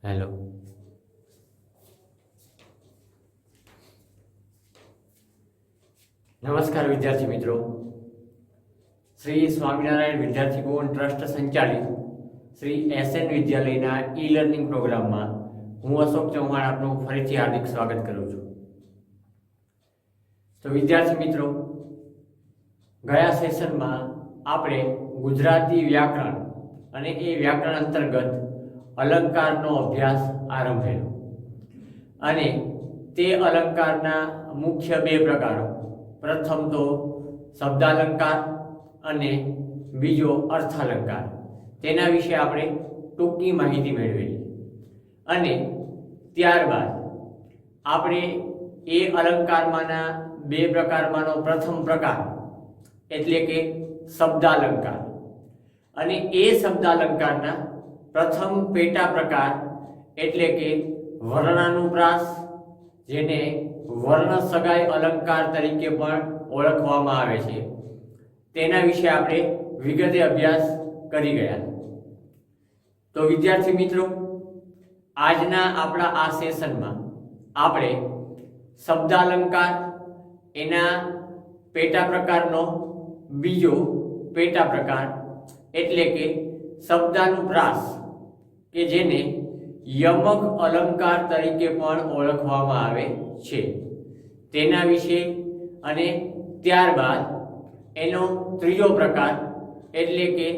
Hello. નમસ્કાર વિદ્યાર્થી મિત્રો. શ્રી સ્વામિનારાયણ વિદ્યાર્થી ભવન ટ્રસ્ટ સંચાલિત શ્રી SN વિદ્યાલયના ઈ લર્નિંગ પ્રોગ્રામમાં હું અશોક ચૌહાણ આપનું ફરીથી હાર્દિક સ્વાગત કરું છું. તો વિદ્યાર્થી મિત્રો, ગયા સેશનમાં આપણે ગુજરાતી વ્યાકરણ અને એ વ્યાકરણ અંતર્ગત અલંકારનો અભ્યાસ આરંભેલો અને તે અલંકારના મુખ્ય બે પ્રકારો, પ્રથમ તો શબ્દાલંકાર અને બીજો અર્થાલંકાર, તેના વિશે આપણે ટૂંકી માહિતી મેળવેલી. અને ત્યારબાદ આપણે એ અલંકારમાંના બે પ્રકારમાંનો પ્રથમ પ્રકાર એટલે કે શબ્દાલંકાર અને એ શબ્દાલંકારના પ્રથમ પેટા પ્રકાર એટલે કે વર્ણાનુપ્રાસ, જેને વર્ણ સગાઈ અલંકાર તરીકે પણ ઓળખવામાં આવે છે, તેના વિશે આપણે વિગતે અભ્યાસ કરી ગયા. તો વિદ્યાર્થી મિત્રો, આજના આપણા આ સેશનમાં આપણે શબ્દાલંકાર એના પેટા પ્રકારનો બીજો પેટા પ્રકાર એટલે કે શબ્દાનુપ્રાસ કે જેને યમક અલંકાર તરીકે પણ ઓળખવામાં આવે છે તેના વિશે, અને ત્યારબાદ એનો ત્રીજો પ્રકાર એટલે કે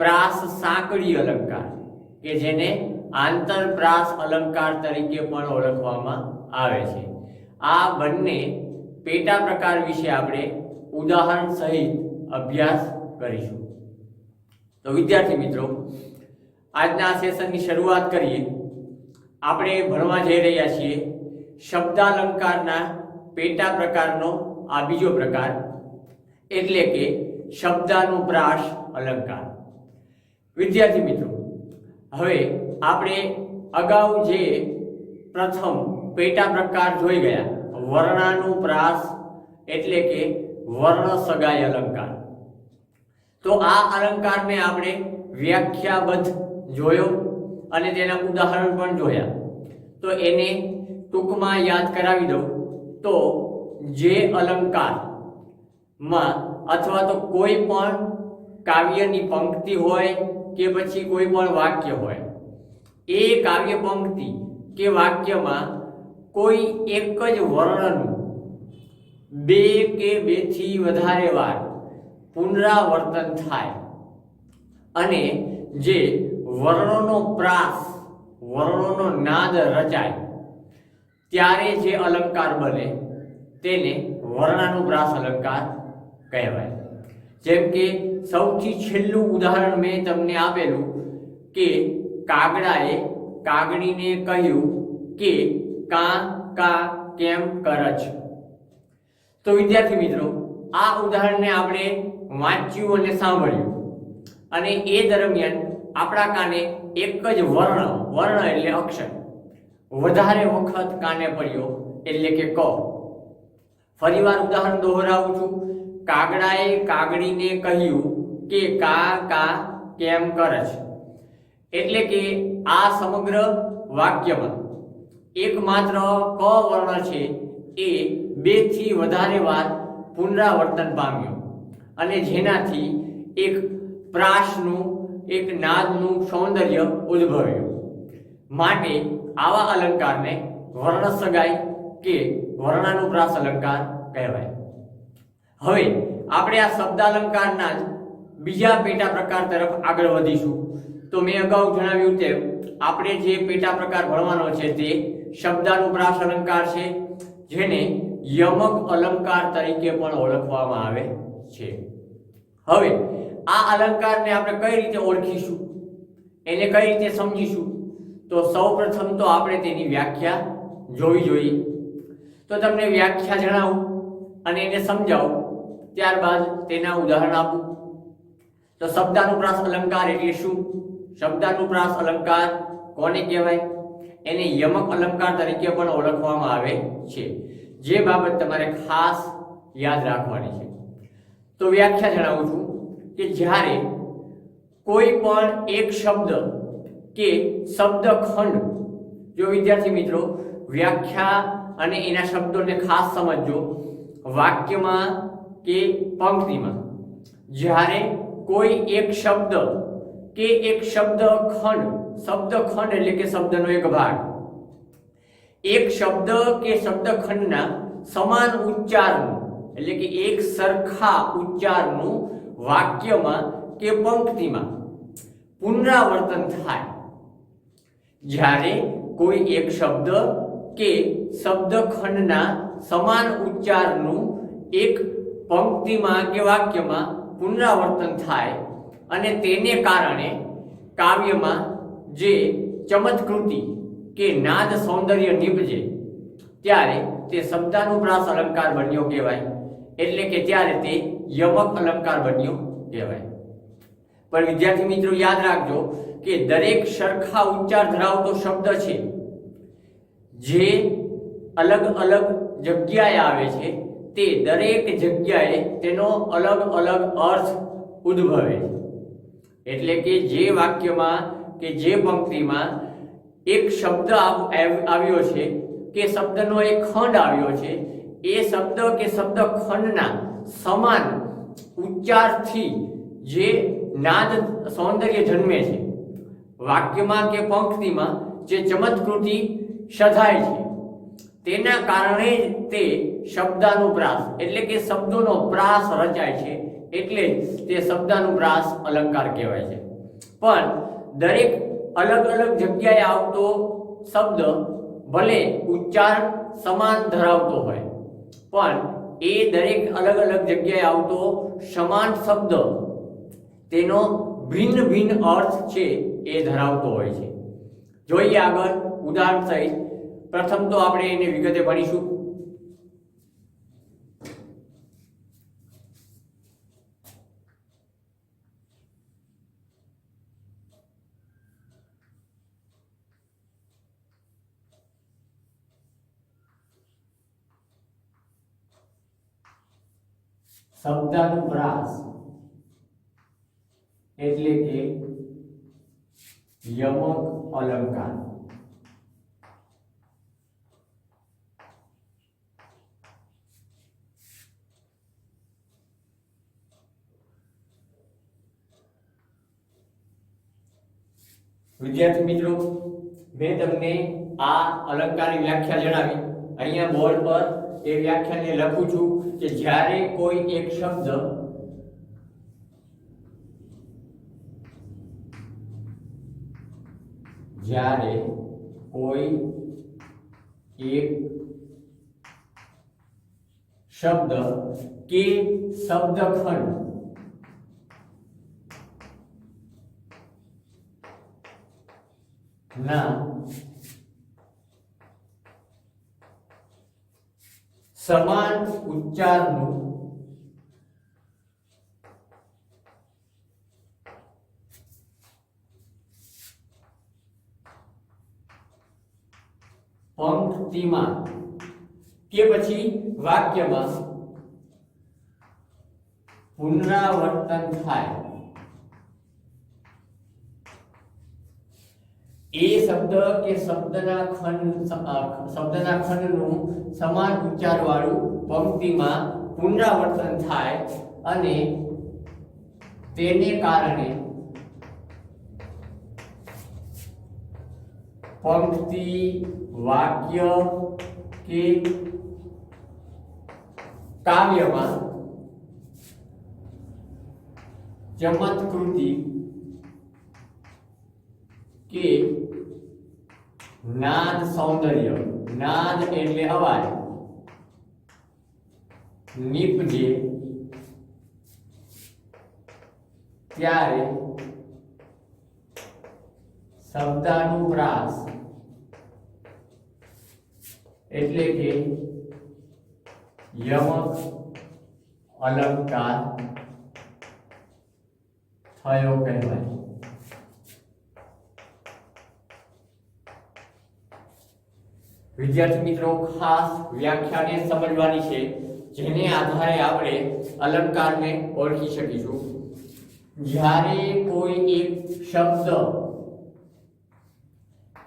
પ્રાસ સાંકળી અલંકાર કે જેને આંતરપ્રાસ અલંકાર તરીકે પણ ઓળખવામાં આવે છે. આ બંને પેટા પ્રકાર વિશે આપણે ઉદાહરણ સહિત અભ્યાસ કરીશું. તો વિદ્યાર્થી મિત્રો, આજના સેશનની શરૂઆત કરીએ. આપણે ભણવા જઈ રહ્યા છીએ શબ્દાલંકારના પેટા પ્રકારનો આ બીજો પ્રકાર એટલે કે શબ્દાનુપ્રાસ અલંકાર. વિદ્યાર્થી મિત્રો, હવે આપણે અગાઉ જે પ્રથમ પેટા પ્રકાર જોઈ ગયા વર્ણાનુપ્રાસ એટલે કે વર્ણ સગાઈ અલંકાર, તો આ અલંકારને આપણે વ્યાખ્યાબદ્ધ જોયો અને તેના ઉદાહરણ પણ જોયા. તો એને ટૂંકમાં યાદ કરાવી દઉં તો જે અલંકારમાં અથવા તો કોઈ પણ કાવ્યની પંક્તિ હોય કે પછી કોઈ પણ વાક્ય હોય, એ કાવ્ય પંક્તિ કે વાક્યમાં કોઈ એક જ વર્ણનું બે કે બેથી વધારે વાર પુનરાવર્તન થાય અને જે વર્ણોનો પ્રાસ, વર્ણોનો નાદ રચાય, ત્યારે જે અલંકાર બને તેને વર્ણાનુપ્રાસ અલંકાર કહેવાય. જેમ કે સૌથી છેલ્લું ઉદાહરણ મેં તમને આપેલું કે કાગડાએ કાગડીને કહ્યું કે કા કા કેમ કરચ. તો વિદ્યાર્થી મિત્રો, આ ઉદાહરણને આપણે વાંચ્યું અને સાંભળ્યું અને એ દરમિયાન આપણા કાને એક જ વર્ણ એટલે અક્ષર વધારે વખત કાને પડ્યો એટલે કે ક. ફરીવાર ઉદાહરણ દોહરાવું છું. કાગડાએ કાગડીને કહ્યું કે કા કા કેમ કરચ. એટલે કે આ સમગ્ર વાક્યમાં એકમાત્ર ક વર્ણ છે એ બે થી વધારે વાર પુનરાવર્તન પામ્યો અને જેનાથી એક પ્રાસનું, એક નાદનું સૌંદર્ય ઉદ્ભવ્યું. માટે આવા અલંકારને વર્ણ સગાઈ કે વર્ણાનુપ્રાસ અલંકાર કહેવાય. હવે આપણે આ શબ્દાલંકારના જ બીજા પેટા પ્રકાર તરફ આગળ વધીશું. તો મેં અગાઉ જણાવ્યું તેમ આપણે જે પેટા પ્રકાર ભણવાનો છે તે શબ્દાનુપ્રાસ અલંકાર છે, જેને યમક અલંકાર તરીકે પણ ઓળખવામાં આવે છે. હવે આ અલંકારને આપણે કઈ રીતે ઓળખીશું, એને કઈ રીતે સમજીશું? તો સૌપ્રથમ તો આપણે તેની વ્યાખ્યા જોવી જોઈએ. તો તમને વ્યાખ્યા જણાવું અને એને સમજાવું, ત્યારબાદ તેના ઉદાહરણ આપું. તો શબ્દાનુપ્રાસ અલંકાર એટલે શું? શબ્દાનુપ્રાસ અલંકાર કોને કહેવાય? એને યમક અલંકાર તરીકે પણ ઓળખવામાં આવે છે, જે બાબત તમારે ખાસ યાદ રાખવાની છે. તો વ્યાખ્યા જણાવું છું કે જ્યારે કોઈ પણ એક શબ્દ કે શબ્દખંડ જો વિદ્યાર્થી મિત્રો વ્યાખ્યા અને એના શબ્દોને ખાસ સમજજો. વાક્યમાં કે પંક્તિમાં જ્યારે કોઈ એક શબ્દ કે એક શબ્દખંડ એટલે કે શબ્દનો એક ભાગ એક શબ્દ કે શબ્દખંડના સમાન ઉચ્ચારનું એટલે કે એક સરખા ઉચ્ચારનું વાક્યમાં કે પંક્તિમાં પુનરાવર્તન થાય. જ્યારે કોઈ એક શબ્દ કે શબ્દખંડના સમાન ઉચ્ચારનું એક પંક્તિમાં કે વાક્યમાં પુનરાવર્તન થાય અને તેને કારણે કાવ્યમાં જે ચમત્કૃતિ કે નાદ સૌંદર્ય નિપજે ત્યારે તે શબ્દાનુપ્રાસ અલંકાર બન્યો કહેવાય. એટલે કે ત્યારે તે યમક અલંકાર બન્યો કહેવાય. પણ વિદ્યાર્થી મિત્રો યાદ રાખજો કે દરેક સરખા ઉચ્ચાર ધરાવતો શબ્દ છે જે અલગ અલગ જગ્યાએ આવે છે તે દરેક જગ્યાએ તેનો અલગ અલગ અર્થ ઉદ્ભવે છે. એટલે કે જે વાક્યમાં કે જે પંક્તિમાં એક શબ્દ આવ્યો છે કે શબ્દનો એક ખંડ આવ્યો છે એ શબ્દ કે શબ્દખંડના સમાન ઉચ્ચારથી જે નાદ સૌંદર્ય જન્મે છે, વાક્યમાં કે પંક્તિમાં જે ચમત્કૃતિ સધાય છે, તેના કારણે જ તે શબ્દાનુપ્રાસ એટલે કે શબ્દોનો પ્રાસ રચાય છે. એટલે તે શબ્દાનુપ્રાસ અલંકાર કહેવાય છે. પણ દરેક અલગ અલગ જગ્યાએ આવતો શબ્દ ભલે ઉચ્ચાર સમાન ધરાવતો હોય પણ એ દરેક અલગ અલગ જગ્યાએ આવતો સમાન શબ્દ તેનો ભિન્ન ભિન્ન અર્થ છે એ ધરાવતો હોય છે. જોઈએ આગળ ઉદાહરણ સહિત. પ્રથમ તો આપણે એને વિગતે ભણીશું. શબ્દાનુપ્રાસ એટલે કે યમક અલંકાર. વિદ્યાર્થી મિત્રો મેં તમને આ અલંકારની વ્યાખ્યા જણાવી. અહીંયા બોર્ડ પર એ વ્યાખ્યાને લખું છું કે જ્યારે કોઈ એક શબ્દ કે શબ્દખંડ ના સમાન ઉચ્ચારનું પંક્તિમાં કે પછી વાક્યમાં પુનરાવર્તન થાય એ શબ્દ કે શબ્દના ખંડનું સમાન ઉચ્ચાર વાળું પંક્તિમાં પુનરાવર્તન થાય અને તેને કારણે પંક્તિ, વાક્ય કે કાવ્યમાં ચમત્કૃતિ કે નાદ સૌંદર્ય, નાદ એટલે અવાજ, નિપજે ત્યારે શબ્દાનુપ્રાસ એટલે કે યમક અલંકાર થયો કહેવાય. વિદ્યાર્થી મિત્રો ખાસ વ્યાખ્યાને સમજવાની છે જેને આધારે આપણે અલંકારને ઓળખી શકીશું. જ્યારે કોઈ એક શબ્દ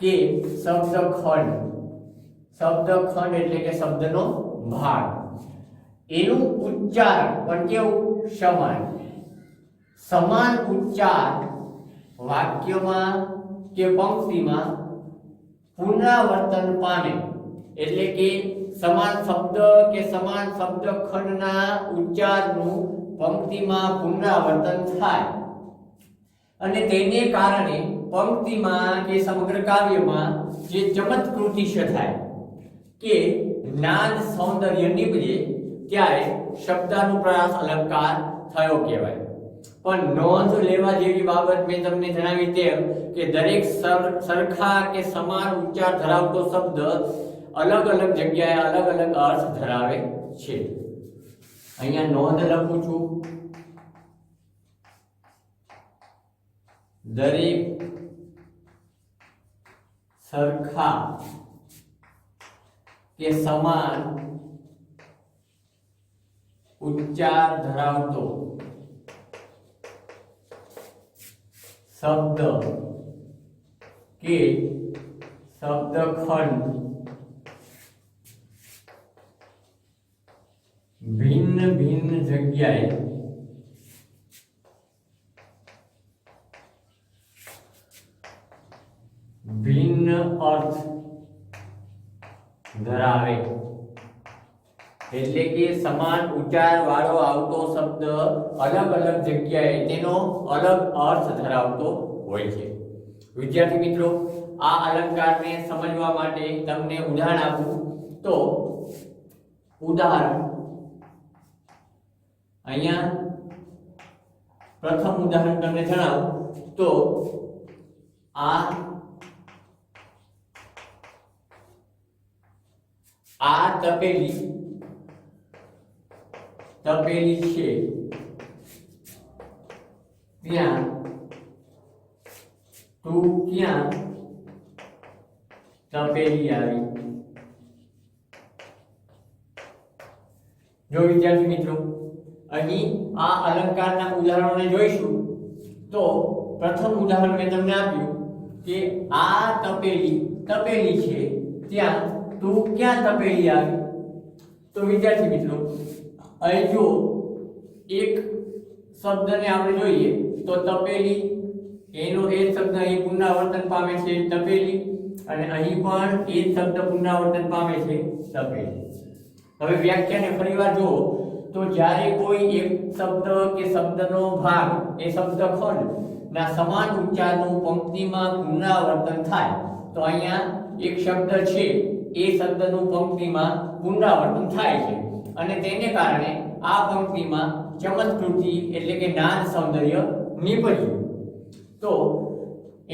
કે શબ્દખંડ એટલે કે શબ્દનો ભાગ, એનું ઉચ્ચારણ પણ કેવું? સમાન ઉચ્ચાર વાક્યમાં કે પંક્તિમાં પુનરાવર્તન પામે, એટલે કે સમાન શબ્દ કે સમાન શબ્દખંડના ઉચ્ચારનું પંક્તિમાં પુનરાવર્તન થાય અને તેને કારણે પંક્તિમાં કે સમગ્ર કાવ્યમાં જે ચમત્કૃતિ થાય કે નાદ સૌંદર્ય નીપજે, ત્યારે શબ્દાનુપ્રાસ અલંકાર થયો કહેવાય. પણ નોંધ લેવા જેવી બાબત મેં તમને જણાવી તેમ કે દરેક સરખા કે સમાન ઉચ્ચાર ધરાવતો શબ્દ અલગ અલગ જગ્યાએ અલગ અલગ અર્થ ધરાવે છે. અહીંયા નોંધ લખું છું, દરેક સરખા કે સમાન ઉચ્ચાર ધરાવતો શબ્દ કે શબ્દખંડ ભિન્ન ભિન્ન જગ્યાએ ભિન્ન અર્થ ધરાવે, એટલે કે સમાન ઉચ્ચાર વાળો આવતો શબ્દ અલગ અલગ જગ્યાએ તેનો અલગ અર્થ ધરાવતો હોય છે. વિદ્યાર્થી મિત્રો, આ અલંકારને સમજવા માટે તમને ઉદાહરણ આપું તો ઉદાહરણ અહીંયા પ્રથમ ઉદાહરણ તમને જણાવું તો આ તપેલી છે, ત્યાં તું ક્યાં તપેલી આવી. જો વિદ્યાર્થી મિત્રો, અહીં આ અલંકારના ઉદાહરણોને જોઈશું તો પ્રથમ ઉદાહરણ મેં તમને આપ્યું કે આ તપેલી છે, ત્યાં તું ક્યાં તપેલી આવી. તો વિદ્યાર્થી મિત્રો, અહીં જો એક શબ્દને આપણે જોઈએ તો તપેલી, એનો એ શબ્દ અહીં પુનરાવર્તન પામે છે તપેલી, અને અહીં પણ એ શબ્દ પુનરાવર્તન પામે છે તપેલી. હવે વ્યાખ્યાને ફરીવાર જુઓ તો જ્યારે કોઈ એક શબ્દ કે શબ્દનો ભાગ એ શબ્દખંડ ના સમાન ઉચ્ચારનું પંક્તિમાં પુનરાવર્તન થાય તો અહીંયા એક શબ્દ છે એ શબ્દનું પંક્તિમાં પુનરાવર્તન થાય છે અને તેને કારણે આ પંક્તિમાં ચમત્કૃતિ એટલે કે નાદ સૌંદર્ય નીપજ્યું. તો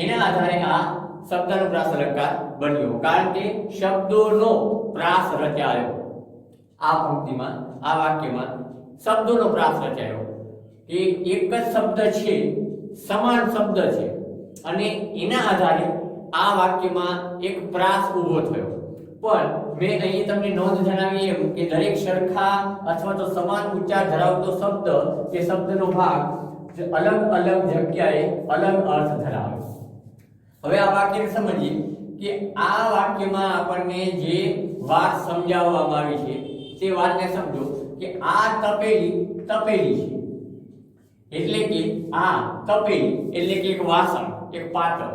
એના આધારે આ શબ્દાનુપ્રાસ અલંકાર બન્યો, કારણ કે શબ્દોનો પ્રાસ રચાયો. આ પંક્તિમાં, આ વાક્યમાં શબ્દોનો પ્રાસ રચાયો. એક જ શબ્દ છે, સમાન શબ્દ છે, અને એના આધારે આ વાક્યમાં એક પ્રાસ ઊભો થયો. પણ મેં અહીં તમને નોંધ જણાવી એમ કે દરેક સરખા અથવા તો સમાન ઉચ્ચાર ધરાવતો શબ્દ કે શબ્દનો ભાગ અલગ અલગ જગ્યાએ અલગ અર્થ ધરાવે. હવે આ વાક્યને સમજીએ કે આ વાક્યમાં આપણને જે વાત સમજાવવામાં આવી છે તે વાતને સમજો કે આ તપેલી છે, એટલે કે આ તપેલી એટલે કે એક વાસણ, એક પાત્ર,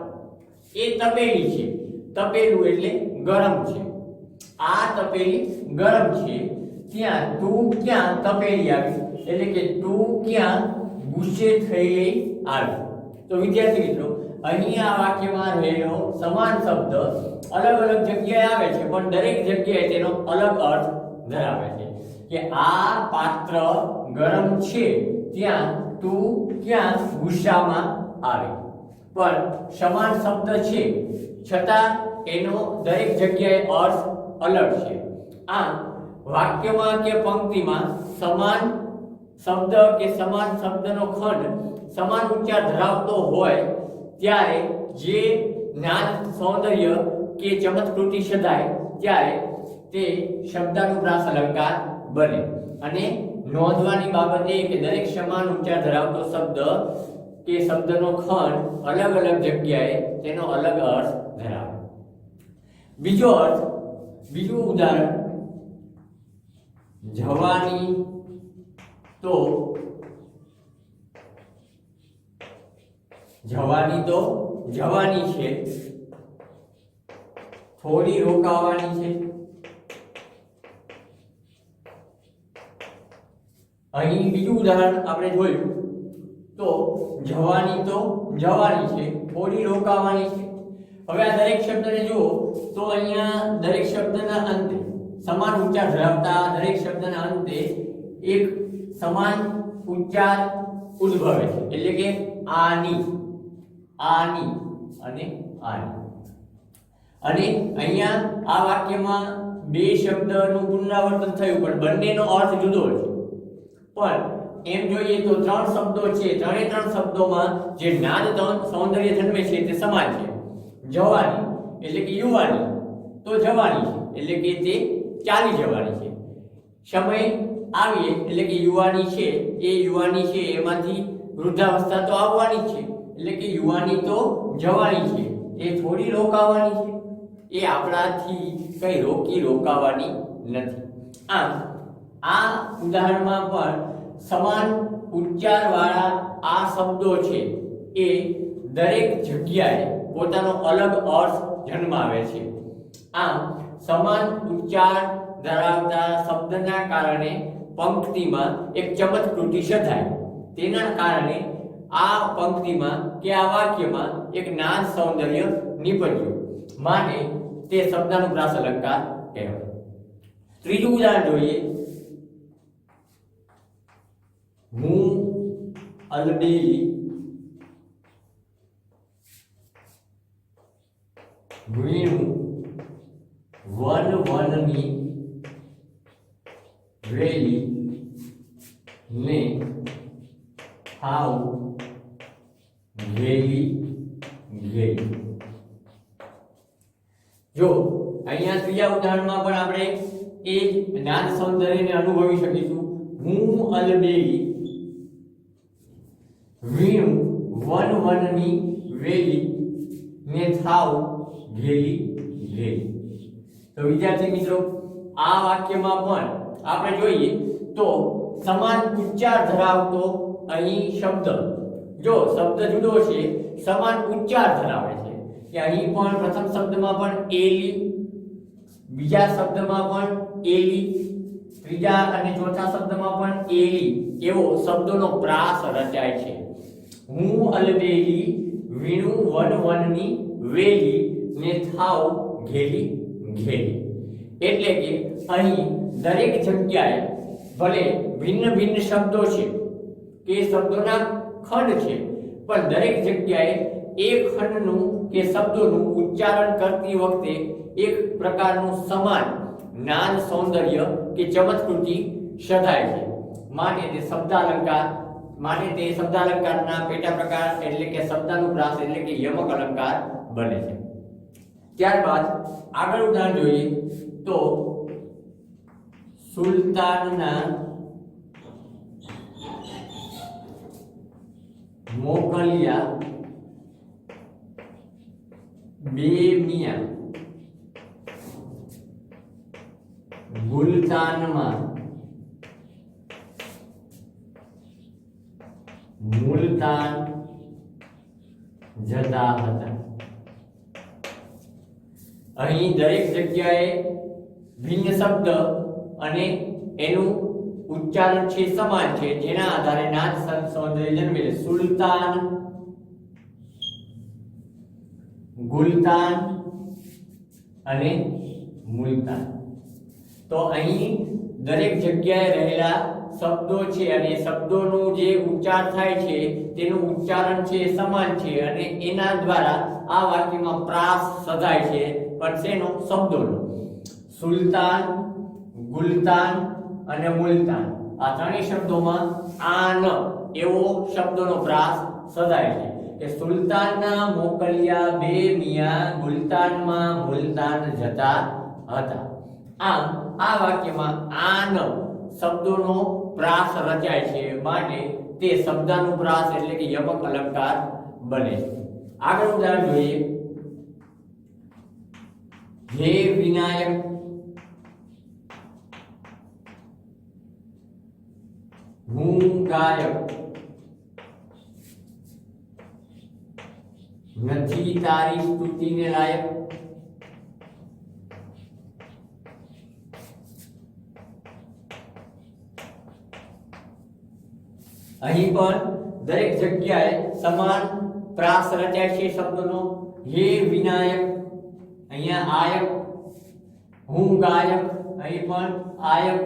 એ તપેલી છે. તપેલું એટલે ગરમ છે. આ તપેલી ગરમ છે, ત્યાં તું ક્યાં તપેલી આવી, એટલે કે તું ક્યાં ગુસ્સે થઈ આવી. તો વિદ્યાર્થી મિત્રો, અહીં આ વાક્યમાં રહેલો સમાન શબ્દ અલગ અલગ જગ્યાએ આવે છે, પણ દરેક જગ્યાએ તેનો અલગ અર્થ ધરાવે છે. કે આ પાત્ર ગરમ છે, ત્યાં તું ક્યાં ગુસ્સામાં આવી. પણ સમાન શબ્દ છે છતાં એનો દરેક જગ્યાએ અર્થ અલગ છે. આમ વાક્યમાં કે પંક્તિમાં સમાન શબ્દ કે સમાન શબ્દનો ખંડ સમાન ઉચ્ચાર ધરાવતો હોય ત્યારે જે નાદ સૌંદર્ય કે ચમત્કૃતિ સદાય ત્યારે તે શબ્દાનુપ્રાસ અલંકાર બને. અને નોંધવાની બાબત એ કે દરેક સમાન ઉચ્ચાર ધરાવતો શબ્દ કે શબ્દનો ખંડ અલગ અલગ જગ્યાએ તેનો અલગ અર્થ ધરાવે. બીજું ઉદાહરણ, જવાની તો જવાની છે, થોડી રોકાવાની છે. અહીં બીજું ઉદાહરણ આપણે જોયું તો જવાની છે, થોડી રોકાવાની છે. હવે આ દરેક શબ્દને જુઓ તો અહીંયા દરેક શબ્દના અંતે સમાન ઉચ્ચાર ધરાવતા દરેક શબ્દના અંતે એક સમાન ઉચ્ચાર ઉદ્ભવે છે, એટલે કે આની અને આની. અને અહીંયા આ વાક્યમાં બે શબ્દનું પુનરાવર્તન થયું પણ બંનેનો અર્થ જુદો છે. પણ એમ જોઈએ તો ત્રણ શબ્દો છે, ત્રણ શબ્દોમાં જે નાદ સૌંદર્ય જન્મે છે તે સમાન છે. જવાની એટલે કે યુવાની તો જવાની છે એટલે કે તે ચાલી જવાની છે. સમય આવીએ એટલે કે યુવાની છે એમાંથી વૃદ્ધાવસ્થા તો આવવાની જ છે, એટલે કે યુવાની તો જવાની છે, એ થોડી રોકાવાની છે, એ આપણાથી કઈ રોકાવાની નથી. આમ આ ઉદાહરણમાં પણ સમાન ઉચ્ચારવાળા આ શબ્દો છે એ દરેક જગ્યાએ પોતાનો અલગ અર્થ જન્માવે છે. આમ સમાન ઉચ્ચાર ધરાવતા શબ્દના કારણે પંક્તિમાં એક ચમત્કૃતિ સધાય. તેના કારણે આ પંક્તિમાં કે આ વાક્યમાં એક નાદ સૌંદર્ય નીપજ્યું, માટે તે શબ્દાનુપ્રાસ અલંકાર કહેવાય. ત્રીજું ઉદાહરણ જોઈએ, હું અલબેલી વીણું વનની વેલી ને થાવ ઘેલી. જો અહીંયા ત્રીજા ઉદાહરણમાં પણ આપણે એ જ નાદ સૌંદર્યને અનુભવી શકીશું. હું અલબેલી વીણું વનની વેલી ને થાવ ઘેલી. તો વિદ્યાર્થી મિત્રો, આ વાક્યમાં પણ આપણે જોઈએ તો સમાન ઉચ્ચાર ધરાવતો અહીં શબ્દ, જો શબ્દ જુદો છે સમાન ઉચ્ચાર ધરાવે છે કે અહીં પણ પ્રથમ શબ્દમાં પણ એલી, બીજા શબ્દમાં પણ એલી, ત્રીજા અને ચોથા શબ્દમાં પણ એલી એવો શબ્દોનો પ્રાસ રચાય છે. હું અલબેલી વીણું વનની વેલી ને થાવ ઘેલી. એટલે કે અહીં દરેક જગ્યાએ ભલે ભિન્ન શબ્દો છે કે શબ્દોના ખંડ છે, પણ દરેક જગ્યાએ એક ખંડનું કે શબ્દોનું ઉચ્ચારણ કરતી વખતે એક પ્રકારનું સમાન નાદ સૌંદર્ય કે ચમત્કૃતિ સધાય છે. માટે તે શબ્દાલંકારના પેટા પ્રકાર એટલે કે શબ્દાનુપ્રાસ એટલે કે યમક અલંકાર બને છે. ત્યારબાદ આગળ ઉદાહરણ જોઈએ તો સુલતાનના મોકલ્યા બે મિયા ગુલતાનમાં મુલતાન જતા હતા. અહીં દરેક જગ્યાએ ભિન્ન શબ્દ અને એનું ઉચ્ચારણ છે સમાન છે, જેના આધારે નાદ સૌંદર્ય જન્મે છે. સુલતાન, ગુલતાન અને મુલતાન. તો અહીં દરેક જગ્યાએ રહેલા શબ્દો છે અને શબ્દોનું જે ઉચ્ચાર થાય છે તેનું ઉચ્ચારણ છે સમાન છે અને એના દ્વારા આ વાક્યમાં પ્રાસ સધાય છે. પણ શેનો? શબ્દોનો. સુલતાન, ગુલતાન અને મુલતાન આ ત્રણેય શબ્દોમાં આન એવો શબ્દોનો પ્રાસ સધાય છે કે સુલતાનના મોકલ્યા બે મિયા ગુલતાનમાં મુલતાન જતા હતા. આમ આ વાક્યમાં આન શબ્દોનો પ્રાસ રચાય છે, માટે તે શબ્દાનુપ્રાસ એટલે કે યમક અલંકાર બને છે. આગળ ઉદાહરણ જોઈએ હે વિનાયક હું ગાયક નથી તારી સ્તુતિને લાયક। અહીં પણ દરેક જગ્યાએ સમાન પ્રાસ રચાય છે શબ્દનો। હે વિનાયક અહીંયા આયક, હું ગાયક અહીં પણ આયક,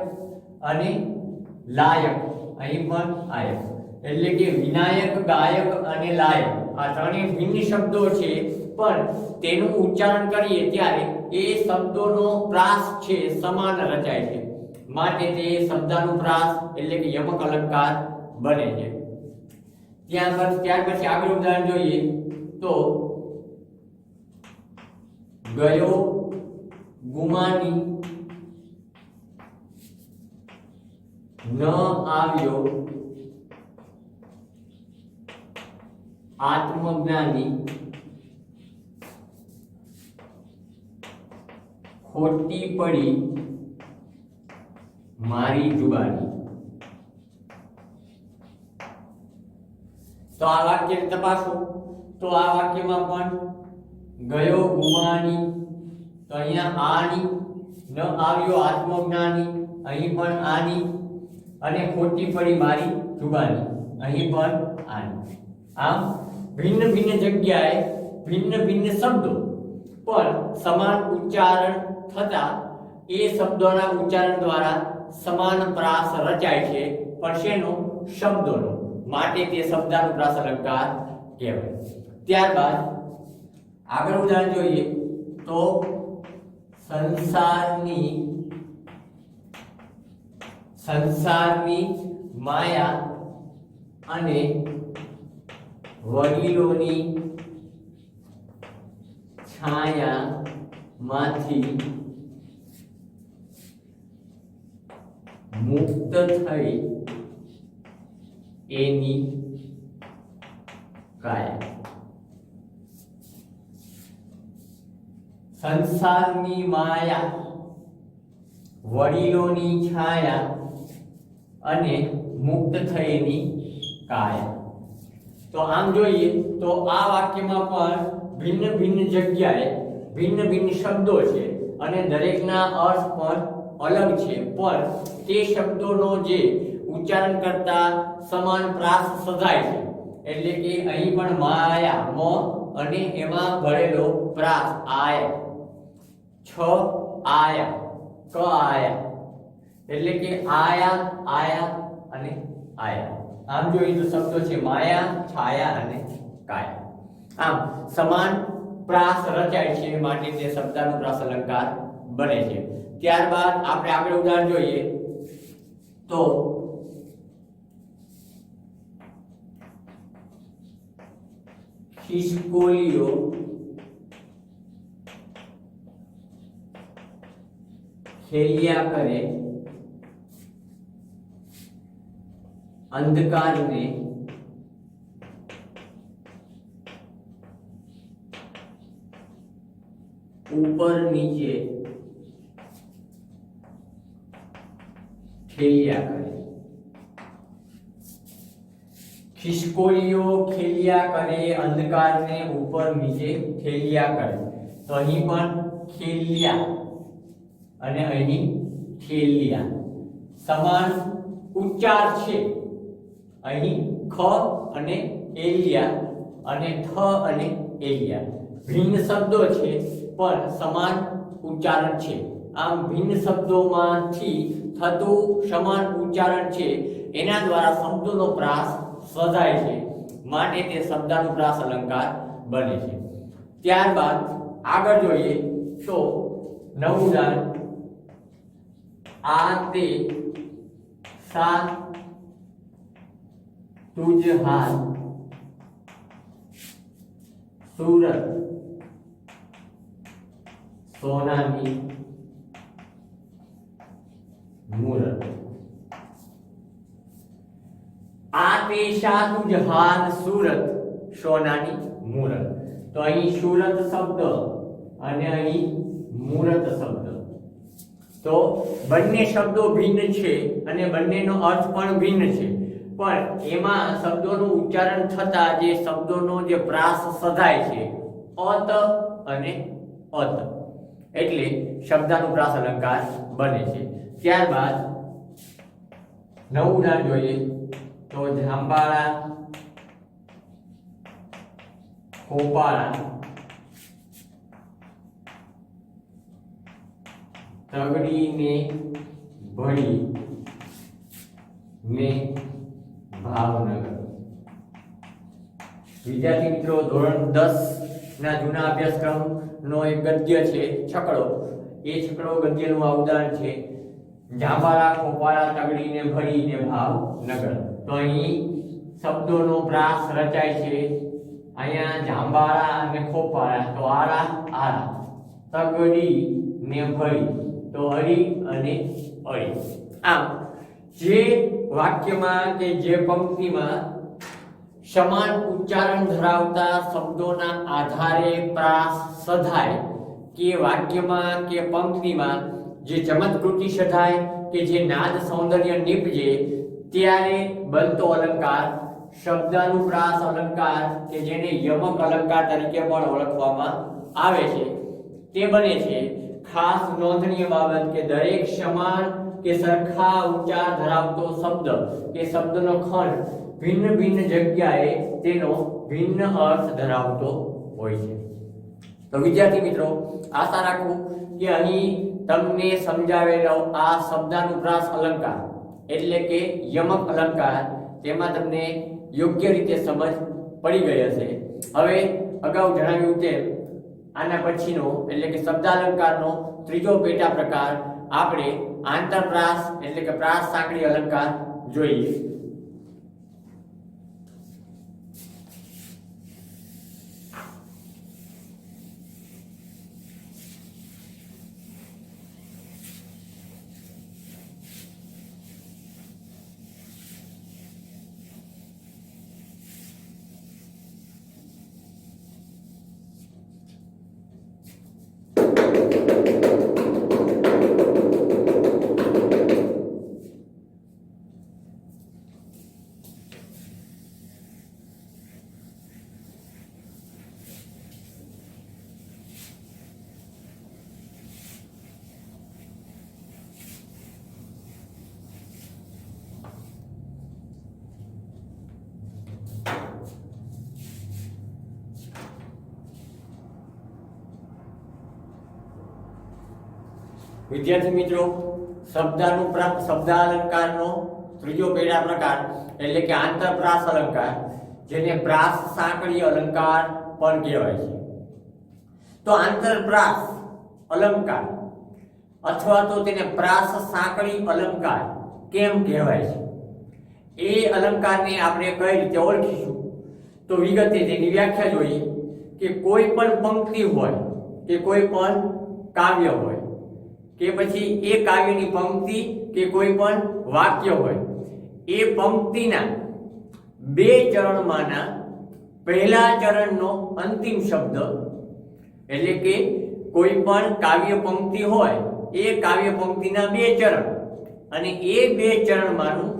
અને લાયક અહીં પણ આયક, એટલે કે વિનાયક, ગાયક અને લાયક આ ત્રણેય ભિન્ન શબ્દો છે, પણ તેનું ઉચ્ચારણ કરીએ ત્યારે એ શબ્દોનો પ્રાસ છે સમાન રચાય છે, માટે તે શબ્દાનુપ્રાસ એટલે કે યમક અલંકાર બને છે। ત્યાર પછી આગળ ઉદાહરણ જોઈએ તો ગયો ગુમાની ન આવ્યો આત્મજ્ઞાની ખોટી પડી મારી જુબાની। તો આ વાક્ય તપાસો તો આ વાક્યમાં પણ ગયો ગુમાની, તો અહીંયા આની, ન આવ્યો આત્મજ્ઞાની અહીં પણ આની, અને ખોટી પડી મારી જુબાની અહીં પણ આની। આમ ભિન્ન ભિન્ન જગ્યાએ ભિન્ન ભિન્ન શબ્દો પણ સમાન ઉચ્ચારણ થતા એ શબ્દોના ઉચ્ચારણ દ્વારા સમાન પ્રાસ રચાય છે, પણ શેનો? શબ્દોનો, માટે તે શબ્દાનુપ્રાસ અલંકાર કહેવાય। ત્યારબાદ આગળ ઉદાહરણ જોઈએ તો સંસારની માયા અને વડીલોની છાયામાંથી મુક્ત થઈ એની કાયા। સંસારની માયા, વડીલોની છાયા અને મુક્ત થયેની કાયા। તો આમ જોઈએ તો આ વાક્યમાં પણ ભિન્ન ભિન્ન જગ્યાએ ભિન્ન ભિન્ન શબ્દો છે અને દરેકના અર્થ પણ અલગ છે, પણ તે શબ્દોનો જે ઉચ્ચારણ કરતા સમાન પ્રાસ સજાય છે, એટલે કે અહીં પણ માયા મ અને એમાં ભળેલો પ્રાસ આયા, છ આયા, ક આયા, એટલે કે આયા આયા અને આયા। આમ જોઈએ તો શબ્દો છે માયા, છાયા અને કાયા। આમ સમાન પ્રાસ રચાય છે, માટે તે શબ્દાનુપ્રાસ અલંકાર બને છે। ત્યારબાદ આપણે આગળ ઉદાહરણ જોઈએ તો ખિસકોલીઓ ખેલિયા કરે અંધકારને ઉપર નીચે ખેલિયા કરે। ખિસકોલીઓ ખેલિયા કરે અંધકારને ઉપર નીચે ખેલિયા કરે, તો અહીં પણ ખેલિયા અને અહીં ખેલિયા સમાન ઉચ્ચાર છે, અહીં ખ અને એલિયા અને થ અને એલિયા ભિન્ન શબ્દો છે પણ સમાન ઉચ્ચારણ છે। આમ ભિન્ન શબ્દોમાંથી થતું સમાન ઉચ્ચારણ છે, એના દ્વારા શબ્દોનો પ્રાસ સજાય છે, માટે તે શબ્દાનુપ્રાસ અલંકાર બને છે। ત્યારબાદ આગળ જોઈએ તો નવું ઉદાહરણ આ તે સા તુજ હાથ સુરત સોનાની મૂરત। આ તે સા તુજ હાથ સુરત સોનાની મૂરત, તો અહીં સુરત શબ્દ અને અહીં મૂર્ત શબ્દ. તો બંને શબ્દો ભિન્ન છે અને બંનેનો અર્થ પણ ભિન્ન છે, પણ એમાં શબ્દોનું ઉચ્ચારણ થતા જે શબ્દોનો જે પ્રાસ સધાય છે અત અને અત, એટલે શબ્દાનુપ્રાસ અલંકાર બને છે. ત્યારબાદ નવું ઉદાહરણ જોઈએ તો જાંબાળા, ખોપાળા, તગડીને ભળી ને ભાવનગર. વિદ્યાર્થી મિત્રો, ધોરણ 10 ના જૂના અભ્યાસક્રમ નો એક ગદ્ય છે છકડો. એ છકડો ગદ્યનું આ ઉદાહરણ છે. જાંબાળા, ખોપાળા, તગડીને ભળી ને ભાવનગર. તો અહીં શબ્દોનો પ્રાસ રચાય છે. અહીંયા જાંબાળા અને ખોપાળા, તો આળા આળા, તગડી ને ભળી, તો હરી અને અળી. આમ જે વાક્યમાં કે જે પંક્તિમાં સમાન ઉચ્ચારણ ધરાવતા શબ્દોના આધારે પ્રાસ સધાય, કે વાક્યમાં કે પંક્તિમાં જે ચમત્કૃતિ સધાય કે જે નાદ સૌંદર્ય નીપજે, ત્યારે બનતો અલંકાર શબ્દાનુપ્રાસ અલંકાર, કે જેને યમક અલંકાર તરીકે પણ ઓળખવામાં આવે છે, તે બને છે. ખાસ નોંધનીય બાબત કે દરેક સમાન કે સરખા ઉચ્ચાર ધરાવતો શબ્દ કે શબ્દનો ખંડ ભિન્ન ભિન્ન જગ્યાએ તેનો ભિન્ન અર્થ ધરાવતો હોય છે. તો વિદ્યાર્થી મિત્રો, આશા રાખું કે અહીં તમને સમજાવેલો આ શબ્દાનુપ્રાસ અલંકાર એટલે કે યમક અલંકાર, તેમાં તમને યોગ્ય રીતે સમજ પડી ગઈ હશે. હવે અગાઉ જણાવ્યું તેમ આના પછીનો એટલે કે શબ્દાલંકારનો ત્રીજો પેટા પ્રકાર આપણે આંતરપ્રાસ એટલે કે પ્રાસ સાંકળી અલંકાર જોઈએ. વિદ્યાર્થી મિત્રો, શબ્દાલંકારનો ત્રીજો પેટા પ્રકાર એટલે કે આંતરપ્રાસ અલંકાર, જેને પ્રાસ સાંકળી અલંકાર પણ કહેવાય છે. તો આંતરપ્રાસ અલંકાર અથવા તો તેને પ્રાસ સાંકળી અલંકાર કેમ કહેવાય છે, એ અલંકારને આપણે કઈ રીતે ઓળખીશું? તો વિગતે તેની વ્યાખ્યા જોઈએ કે કોઈ પણ પંક્તિ હોય કે કોઈ પણ કાવ્ય હોય કે પછી એ કાવ્યની પંક્તિ કે કોઈ પણ વાક્ય હોય, એ પંક્તિના બે ચરણમાંના પહેલા ચરણનો અંતિમ શબ્દ, એટલે કે કોઈ પણ કાવ્ય પંક્તિ હોય, એ કાવ્ય પંક્તિના બે ચરણ, અને એ બે ચરણમાંનું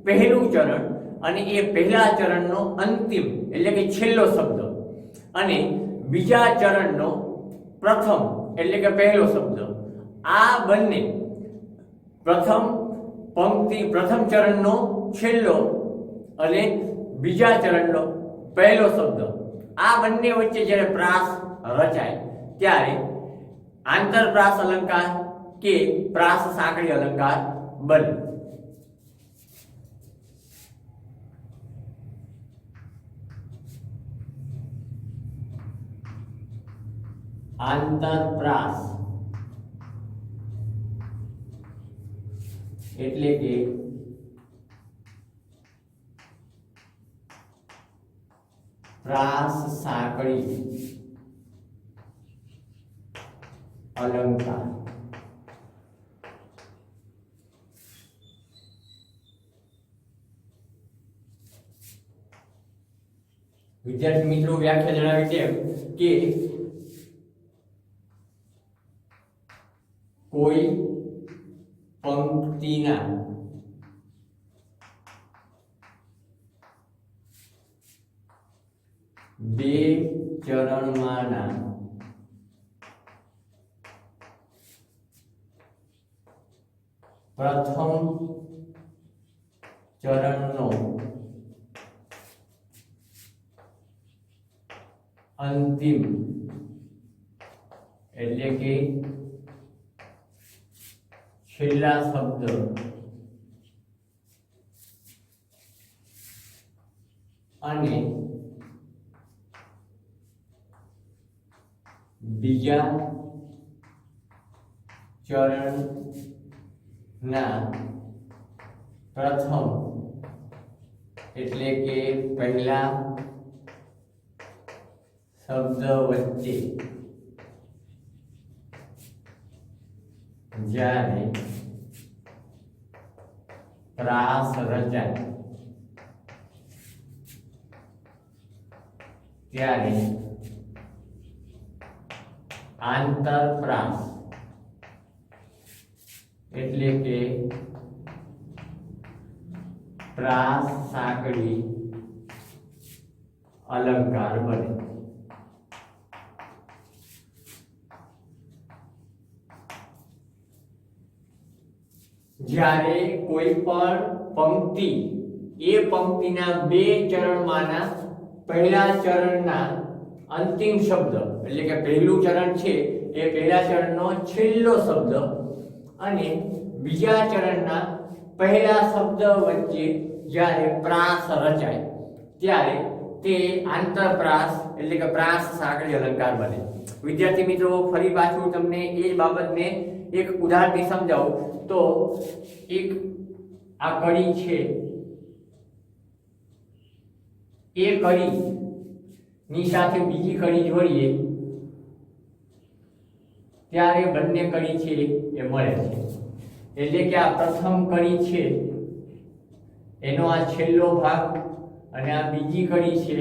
પહેલું ચરણ અને એ પહેલા ચરણનો અંતિમ એટલે કે છેલ્લો શબ્દ, અને બીજા ચરણનો પ્રથમ એટલે કે પહેલો શબ્દ, આ બંને પ્રથમ ચરણનો છેલ્લો અને બીજા ચરણનો પહેલો શબ્દ, આ બંને વચ્ચે જ્યારે પ્રાસ રચાય ત્યારે આંતરપ્રાસ અલંકાર કે પ્રાસ સાંકળી અલંકાર બને. આંતરપ્રાસ એટલે કે પ્રાસ સાંકળી અલંકાર. વિદ્યાર્થી મિત્રો, વ્યાખ્યા જણાવી તેમ કે કોઈ પંક્તિના બે ચરણમાંના પ્રથમ ચરણનો અંતિમ એટલે કે છેલ્લા શબ્દ અને બીજા ચરણના પ્રથમ એટલે કે પહેલા શબ્દ વચ્ચે જ્યારે પ્રાસ રચાય ત્યારે આંતરપ્રાસ એટલે કે પ્રાસ સાંકળી અલંકાર બને. જ્યારે કોઈ પણ પંક્તિ એ પંક્તિના બે ચરણમાંના પહેલા ચરણના અંતિમ શબ્દ એટલે કે પહેલું ચરણ છે એ પહેલા ચરણનો છેલ્લો શબ્દ અને બીજા ચરણના પહેલા શબ્દ વચ્ચે જ્યારે પ્રાસ રચાય ત્યારે તે આંતરપ્રાસ એટલે કે પ્રાસ સાંકળી અલંકાર બને. વિદ્યાર્થી મિત્રો, ફરી પાછું તમને એ જ બાબતને એક ઉદાહરણથી સમજાવું તો એક આ કડી છે, એ કડી ની સાથે બીજી કડી જોડીએ ત્યારે બંને કડી છે એ મળે છે. એટલે કે આ પ્રથમ કડી છે એનો આ છેલ્લો ભાગ અને આ બીજી કડી છે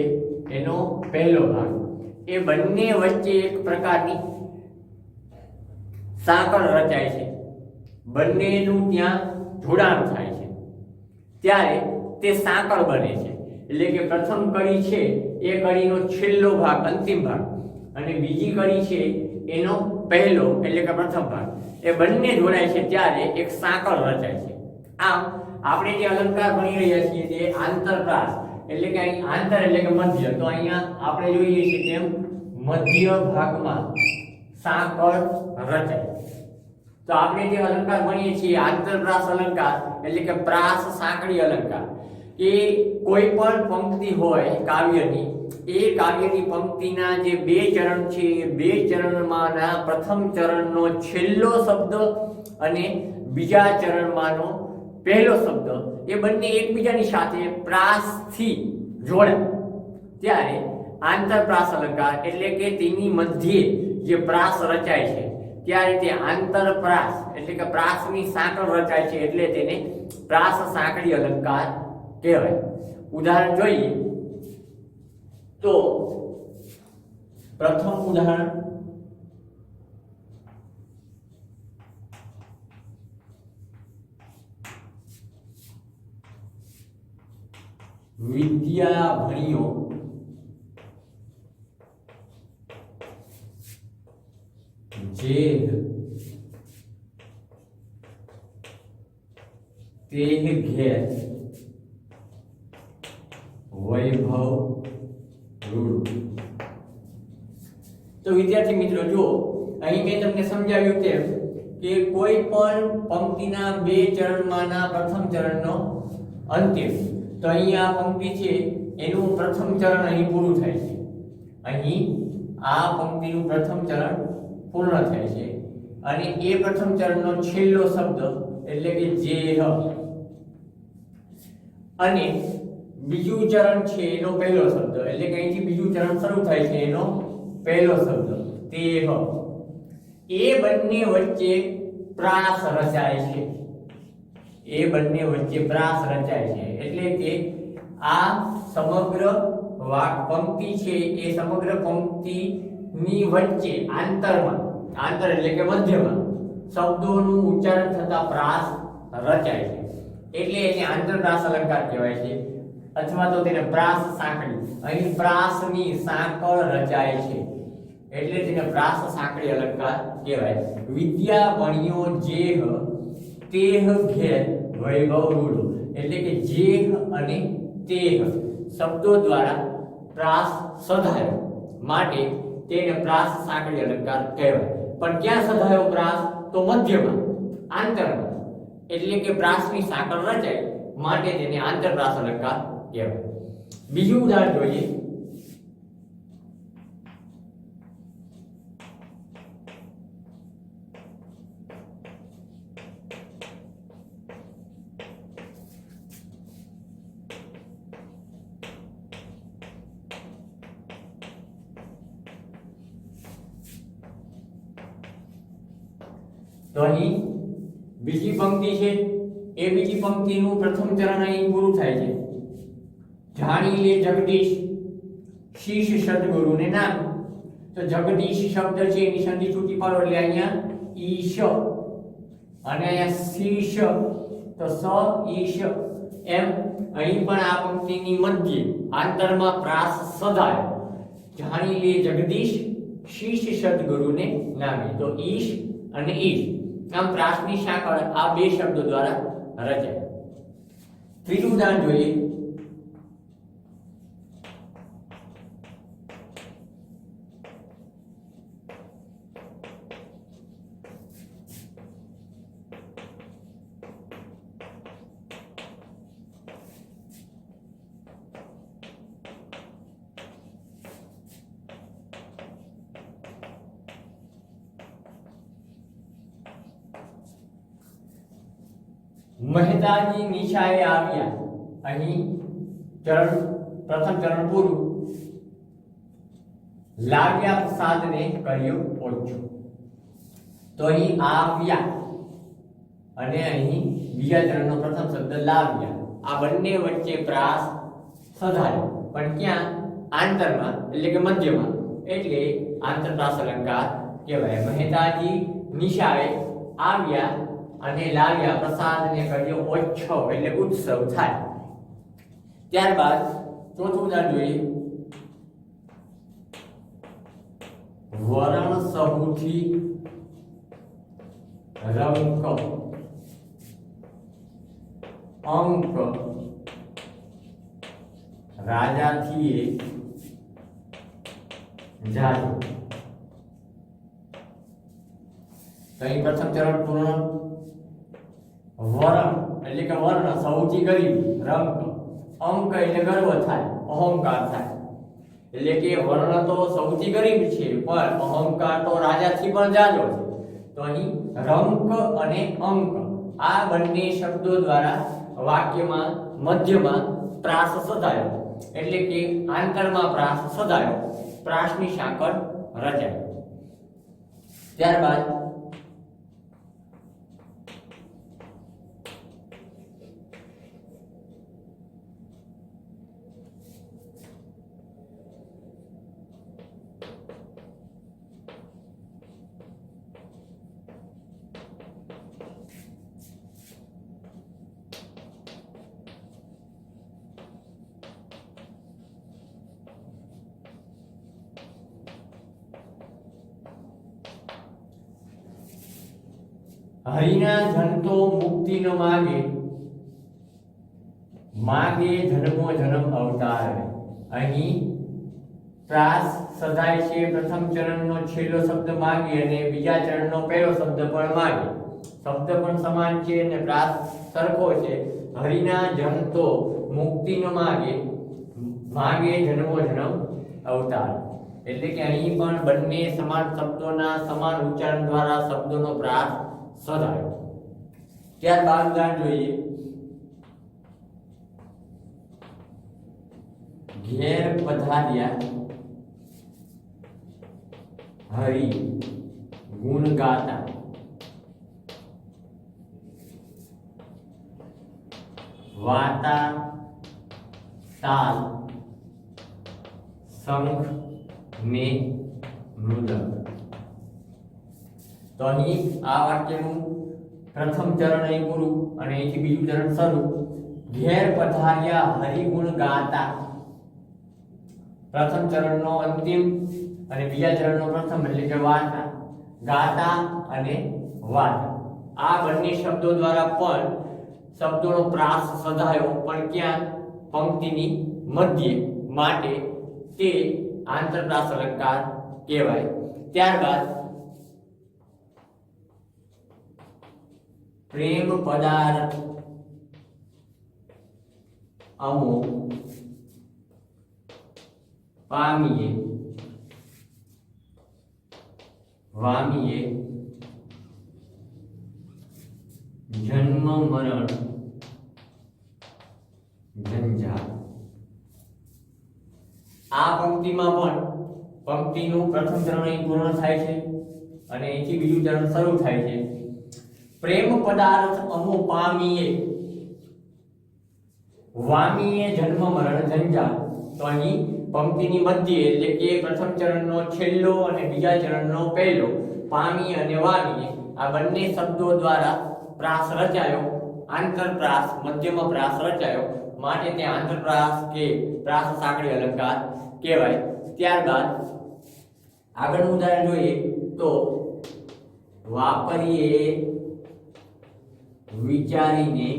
એનો પહેલો ભાગ, એ બંને વચ્ચે એક પ્રકારની સાંકળ રચાય છે, બંનેનું ત્યાં જોડાણ થાય છે ત્યારે તે સાંકળ બને છે. એટલે કે પ્રથમ કડી છે એ કડીનો છેલ્લો ભાગ અંતિમ ભાગ અને બીજી કડી છે એનો પહેલો એટલે કે પ્રથમ ભાગ, એ બંને જોડાય છે ત્યારે એક સાંકળ રચાય છે. આમ આપણે જે અલંકાર ભણી રહ્યા છીએ તે આંતરપ્રાસ એટલે કે અહીં આંતર એટલે કે મધ્ય, તો અહીંયા આપણે જોઈએ છીએ તેમ મધ્ય ભાગમાં સાંકળ રચાય. તો આપણે જે અલંકાર ભણીએ છીએ આંતરપ્રાસ અલંકાર એટલે કે પ્રાસ સાંકળી અલંકાર, કે કોઈ પણ પંક્તિ હોય કાવ્યની, એ કાવ્યની પંક્તિના જે બે ચરણ છે એ બે ચરણમાંના પ્રથમ ચરણનો છેલ્લો શબ્દ અને બીજા ચરણમાંનો પહેલો શબ્દ એ બંને એકબીજાની સાથે પ્રાસથી જોડાય ત્યારે આંતરપ્રાસ અલંકાર એટલે કે તેની મધ્યે જે પ્રાસ રચાય છે ત્યારે તે આંતરપ્રાસ એટલે કે પ્રાસની સાંકળ રચાય છે એટલે તેને પ્રાસ સાંકળી અલંકાર કહેવાય. ઉદાહરણ જોઈએ તો પ્રથમ ઉદાહરણ વિદ્યા ભણ્યો જેહ તેહ ઘેર વૈભવ રૂડ. તો વિદ્યાર્થી મિત્રો, જો અહીં મેં તમને સમજાવ્યું તેમ કે કોઈ પણ પંક્તિના બે ચરણમાંના પ્રથમ ચરણનો અંતિમ, તો અહીં આ પંક્તિ છે એનું પ્રથમ ચરણ અહીં પૂરું થાય છે, અહીં આ પંક્તિનું પ્રથમ ચરણ પૂર્ણ થાય છે અને એ પ્રથમ ચરણનો છેલ્લો શબ્દ એટલે કે જેહ અને બીજું ચરણ છે એનો પહેલો શબ્દ એટલે કે અહીંથી બીજું ચરણ શરૂ થાય છે એનો પહેલો શબ્દ તેહ, એ બંને વચ્ચે પ્રાસ રચાય છે, એ બંને વચ્ચે પ્રાસ રચાય છે. એટલે કે આ સમગ્ર પંક્તિ છે એ સમગ્ર પંક્તિની વચ્ચે આંતર એટલે કે મધ્યમાં શબ્દોનું ઉચ્ચારણ થતા પ્રાસ રચાય છે, એટલે એને આંતરપ્રાસ અલંકાર કહેવાય છે, અથવા તો તેને પ્રાસ સાંકળી. અહીં પ્રાસની સાંકળ રચાય છે એટલે તેને પ્રાસ સાંકળી અલંકાર કહેવાય. વિદ્યા ભણ્યો જેહ તેહ ઘેર વૈભવ રૂડો, એટલે કે જેહ અને તેહ શબ્દો દ્વારા પ્રાસ સધાયો માટે તેને પ્રાસ સાંકળી અલંકાર કહેવાય. પણ ક્યાં સધાયો પ્રાસ? તો મધ્યમાં, આંતરમાં, એટલે કે પ્રાસની સાંકળ રચાય માટે તેને આંતરપ્રાસ અલંકાર કહેવાય. બીજું ઉદાહરણ જોઈએ. તો અહીં બીજી પંક્તિ છે, એ બીજી પંક્તિનું પ્રથમ ચરણ અહીં પૂરું થાય છે. જાણી લે જગદીશ શીશ સદગુરુને નામ. તો જગદીશ શબ્દ છે એની સંધિ છૂટી પાડો એટલે અહીંયા ઈશ, અને અહીંયા શીશ તો સ ઈશ એમ. અહીં પણ આ પંક્તિની મધ્ય આંતરમાં પ્રાસ સધાય. જાણી લે જગદીશ શીશ સદગુરુને નામે. તો ઈશ અને ઈશ આમ પ્રાસની સાંકળ આ બે શબ્દો દ્વારા રચાય. ત્રીજું ઉદાહરણ જોઈએ. મહેતાજી નિશાએ આવ્યા. અહીં પ્રથમ ચરણ પૂરું. લાવ્યા પ્રસાદને કર્યો ઓછો. તો અહીં આવ્યા અને અહીં બીજા ચરણનો પ્રથમ શબ્દ લાવ્યા, આ બંને વચ્ચે પ્રાસ સધાયો, પણ ક્યાં? આંતરમાં, એટલે કે મધ્યમાં, એટલે આંતરપ્રાસ અલંકાર કહેવાય. મહેતાજી નિશાએ આવ્યા અને લાવ્યા પ્રસાદને કર્યો ઓછો, એટલે ઉત્સવ થાય. ત્યારબાદ ચોથું ઉદાહરણ જોઈએ. વરણ સહુથી રંક અંક રાજાથી જાજો. તો અહીં પ્રથમ ચરણ પૂર્ણ. વરણ એટલે કે વર્ણ, સૌથી ગરીબ, રંક, અંક એટલે ગર્વ થાય, અહંકાર થાય. એટલે કે વર્ણ તો સૌથી ગરીબ છે પણ અહંકાર તો રાજાથી પણ જાજો છે. તો અહીં રંક અને અંક આ બંને શબ્દો દ્વારા વાક્યમાં મધ્યમાં પ્રાસ સધાયો, એટલે કે આંતરમાં પ્રાસ સધાયો, પ્રાસની સાંકળ રચાય. ત્યારબાદ હરિના જન તો મુક્તિ ન માગે, માગે જન્મો જન્મ અવતાર. અહીં પ્રાસ સધાય છે. પ્રથમ ચરણનો છેલ્લો શબ્દ માગે અને બીજા ચરણનો પહેલો શબ્દ પણ માગે. શબ્દ પણ સમાન છે અને પ્રાસ સરખો છે. હરિના જન તો મુક્તિ ન માગે, માગે જન્મો જન્મ અવતાર. એટલે કે અહીં પણ બંને સમાન શબ્દોના સમાન ઉચ્ચારણ દ્વારા શબ્દોનો પ્રાસ સધાયો. ત્યારબાદ ઉદાહરણ જોઈએ. ઘેર પધાર્યા હરિ ગુણ ગાતા, વાતા તાલ શંખ ને મૃદંગ. તો તો અહીં આ વાક્યનું પ્રથમ ચરણ અહીં પૂરું અને અહીંથી બીજું ચરણ શરૂ. ઘેર પધાર્યા હરિગુણ ગાતા. પ્રથમ ચરણનો અંતિમ અને બીજા ચરણનો પ્રથમ એટલે કે વાર્તા. ગાતા અને વાર્તા આ બંને શબ્દો દ્વારા પણ શબ્દોનો પ્રાસ સધાયો, પણ ક્યાં? પંક્તિની મધ્યે, માટે તે આંતરપ્રાસ અલંકાર કહેવાય. ત્યારબાદ પ્રેમ પદાર્થ અમો પામીએ વામીએ જન્મ મરણ જંજાળ. આ પંક્તિમાં પણ પંક્તિનું પ્રથમ ચરણ અહીં પૂર્ણ થાય છે અને અહીંથી બીજું ચરણ શરૂ થાય છે. પ્રેમ પદાર્થ અમો પામીએ વામીએ જન્મ મરણ જંજાળ. તો અહીં પંક્તિની મધ્યે એટલે કે પ્રથમ ચરણનો છેલ્લો અને બીજા ચરણનો પહેલો, પામી અને વામીએ આ બંને શબ્દો દ્વારા પ્રાસ રચાયો, આંતરપ્રાસ મધ્યમાં પ્રાસ રચાયો, માટે તે આંતરપ્રાસ કે પ્રાસ સાંકળી અલંકાર કહેવાય. ત્યારબાદ આગળનું ઉદાહરણ જોઈએ તો વાપરીએ વિચારીને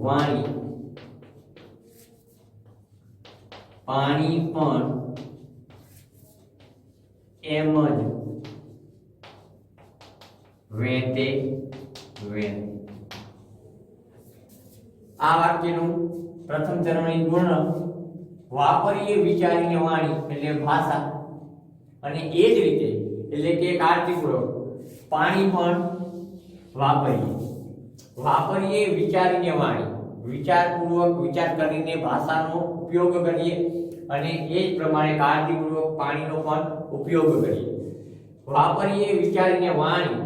વાણી પાણી પણ એમ જ વેતે વેતે. આ વાક્યનું પ્રથમ ચરણ અહીં પૂર્ણ. વાપરીએ વિચારીને વાણી એટલે ભાષા, અને એ જ રીતે એટલે કે કાળજીપૂર્વક પાણી પણ વાપરીએ વિચારીને વાણી, વિચારપૂર્વક વિચાર કરીને ભાષાનો ઉપયોગ કરીએ અને એ જ પ્રમાણે કાળજીપૂર્વક પાણીનો પણ ઉપયોગ કરીએ. વાપરીએ વિચારીને વાણી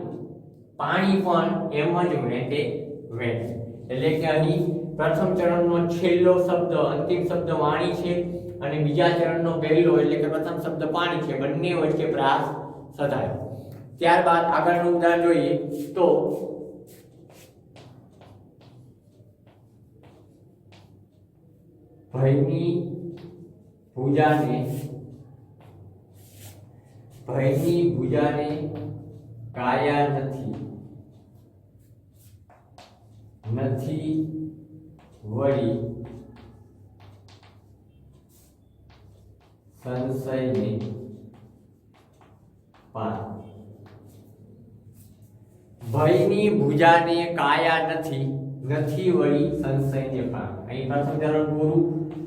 પાણી પણ એમ જ વેતે વેતે. એટલે કે અહીં પ્રથમ ચરણનો છેલ્લો શબ્દ અંતિમ શબ્દ વાણી છે અને બીજા ચરણનો પહેલો એટલે કે પ્રથમ શબ્દ પાણી છે. બંને વચ્ચે પ્રાસ સધાયો. ત્યારબાદ આગળનું ઉદાહરણ જોઈએ તો ભયની ભુજાને કાયા નથી વળી સંશયને પાર. ભયની ભુજાને કાયા નથી વળી સંશયને પાર. અહીં પ્રથમ ચરણ પૂરું.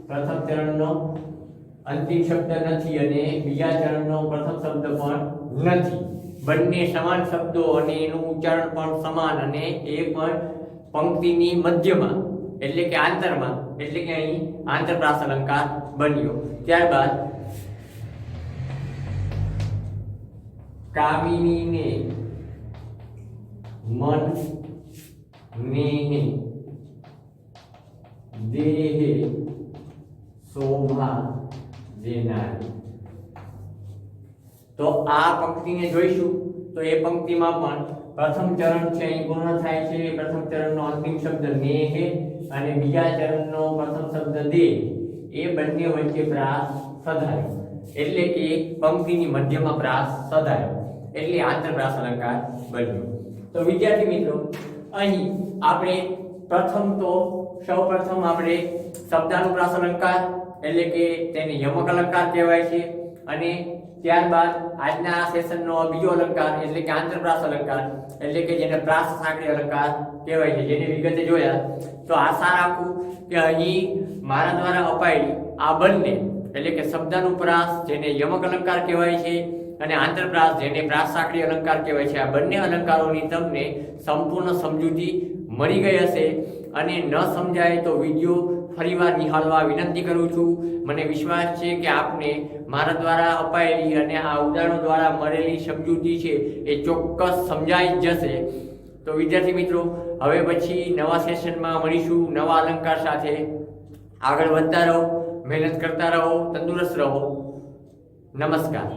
પ્રથમ ચરણનો અંતિમ શબ્દ નથી અને બીજા ચરણનો પ્રથમ શબ્દ પણ નથી. બંને સમાન શબ્દો અને એનું ઉચ્ચારણ પણ સમાન અને એ પણ પંક્તિની મધ્યમાં એટલે કે આંતરમાં, એટલે કે અહીં આંતરપ્રાસ અલંકાર બન્યો. ત્યારબાદ કામિનીને મન નેહ દેહે શોભા દેનારી. તો આ પંક્તિને જોઈશું તો એ પંક્તિમાં પણ પ્રથમ ચરણ છે અહીં પૂર્ણ થાય છે. પ્રથમ ચરણનો અંતિમ શબ્દ નેહ અને બીજા ચરણનો પ્રથમ શબ્દ દે, એ બંને વચ્ચે પ્રાસ સધાયો એટલે કે પંક્તિની મધ્યમાં પ્રાસ સધાયો એટલે આંતરપ્રાસ અલંકાર બન્યો. તો વિદ્યાર્થી મિત્રો, અહીં આપણે સૌપ્રથમ આપણે શબ્દાનુપ્રાસ અલંકાર એટલે કે તેને યમક અલંકાર કહેવાય છે, અને ત્યારબાદ આજના સેશનનો બીજો અલંકાર એટલે કે આંતરપ્રાસ અલંકાર એટલે કે જેને પ્રાસ સાંકળી અલંકાર કહેવાય છે, જેની વિગતે જોયા. તો આશા રાખું કે અહીં મારા દ્વારા અપાયેલી આ બંને એટલે કે શબ્દાનુપ્રાસ જેને યમક અલંકાર કહેવાય છે અને આંતરપ્રાસ જેને પ્રાસ સાંકળી અલંકાર કહેવાય છે, આ બંને અલંકારોની તમને સંપૂર્ણ સમજૂતી મળી ગઈ હશે. અને ન સમજાય તો વિડીયો ફરીવાર નિહાળવા વિનંતી કરું છું. મને વિશ્વાસ છે કે આપને મારા દ્વારા અપાયેલી અને આ ઉદાહરણો દ્વારા મળેલી સમજૂતી છે એ ચોક્કસ સમજાઈ જશે. તો વિદ્યાર્થી મિત્રો, હવે પછી નવા સેશનમાં મળીશું નવા અલંકાર સાથે. આગળ વધતા રહો, મહેનત કરતા રહો, તંદુરસ્ત રહો. નમસ્કાર.